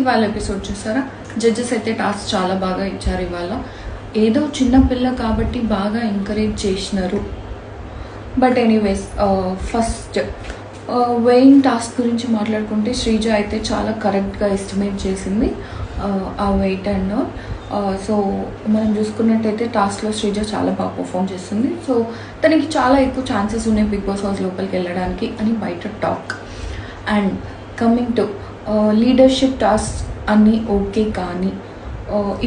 ఇవాళ ఎపిసోడ్ చూసారా? జడ్జెస్ అయితే టాస్క్ చాలా బాగా ఇచ్చారు. ఇవాళ ఏదో చిన్న పిల్ల కాబట్టి బాగా ఎంకరేజ్ చేసినారు. But anyways first weighing task గురించి మాట్లాడుకుంటే శ్రీజ అయితే చాలా కరెక్ట్గా ఎస్టిమేట్ చేసింది ఆ వెయిట్ అండ్ సో మనం చూసుకున్నట్టయితే టాస్క్లో శ్రీజ చాలా బాగా పర్ఫామ్ చేస్తుంది. సో తనకి చాలా ఎక్కువ ఛాన్సెస్ ఉన్నాయి బిగ్ బాస్ హౌస్ లోపలికి వెళ్ళడానికి అని బయట talk. And coming to leadership task అన్నీ ఓకే, కానీ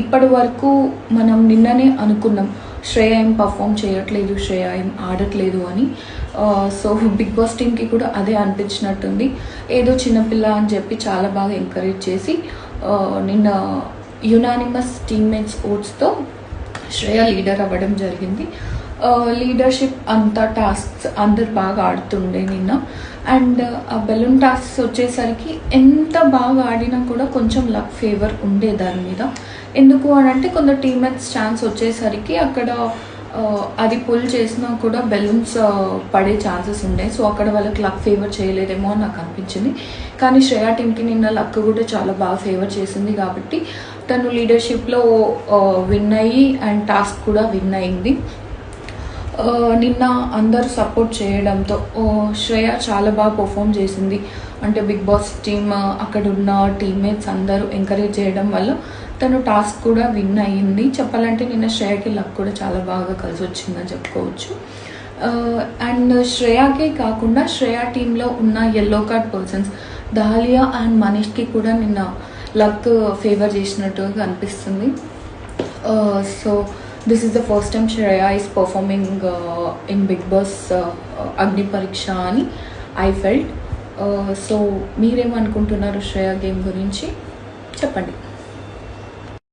ఇప్పటి వరకు మనం నిన్ననే అనుకున్నాం శ్రేయ ఏం పర్ఫామ్ చేయట్లేదు, శ్రేయ ఏం ఆడట్లేదు అని. సో బిగ్ బాస్ టీమ్కి కూడా అదే అనిపించినట్టుంది. ఏదో చిన్నపిల్ల అని చెప్పి చాలా బాగా ఎంకరేజ్ చేసి నిన్న యునానిమస్ టీమ్మేట్స్ ఓట్స్తో శ్రేయ లీడర్ అవ్వడం జరిగింది. లీడర్షిప్ అంతా టాస్క్స్ అందరు బాగా ఆడుతుండే నిన్న. అండ్ ఆ బెలూన్ టాస్క్స్ వచ్చేసరికి ఎంత బాగా ఆడినా కూడా కొంచెం లక్ ఫేవర్ ఉండే దాని మీద. ఎందుకు అని అంటే కొందరు టీమ్మేట్స్ ఛాన్స్ వచ్చేసరికి అక్కడ అది పుల్ చేసినా కూడా బెలూన్స్ పడే ఛాన్సెస్ ఉండే. సో అక్కడ వాళ్ళకి లక్ ఫేవర్ చేయలేదేమో అని నాకు అనిపించింది. కానీ శ్రేయా టీంకి నిన్న లక్ కూడా చాలా బాగా ఫేవర్ చేసింది కాబట్టి తను లీడర్షిప్లో విన్ అయ్యి అండ్ టాస్క్ కూడా విన్ అయింది. నిన్న అందరూ సపోర్ట్ చేయడంతో శ్రేయ చాలా బాగా పర్ఫామ్ చేసింది. అంటే బిగ్ బాస్ టీమ్ అక్కడ ఉన్న టీమ్మేట్స్ అందరూ ఎంకరేజ్ చేయడం వల్ల తను టాస్క్ కూడా విన్ అయ్యింది. చెప్పాలంటే నిన్న శ్రేయకి లక్ కూడా చాలా బాగా కలిసి వచ్చిందని చెప్పుకోవచ్చు. అండ్ శ్రేయాకే కాకుండా శ్రేయా టీంలో ఉన్న yellow card persons Dalia and మనీష్కి కూడా నిన్న లక్ ఫేవర్ చేసినట్టుగా అనిపిస్తుంది. So this is the first time Shreya is performing in Big Boss Agni Pariksha ani I felt. So మీరేమనుకుంటున్నారు శ్రేయ గేమ్ గురించి చెప్పండి.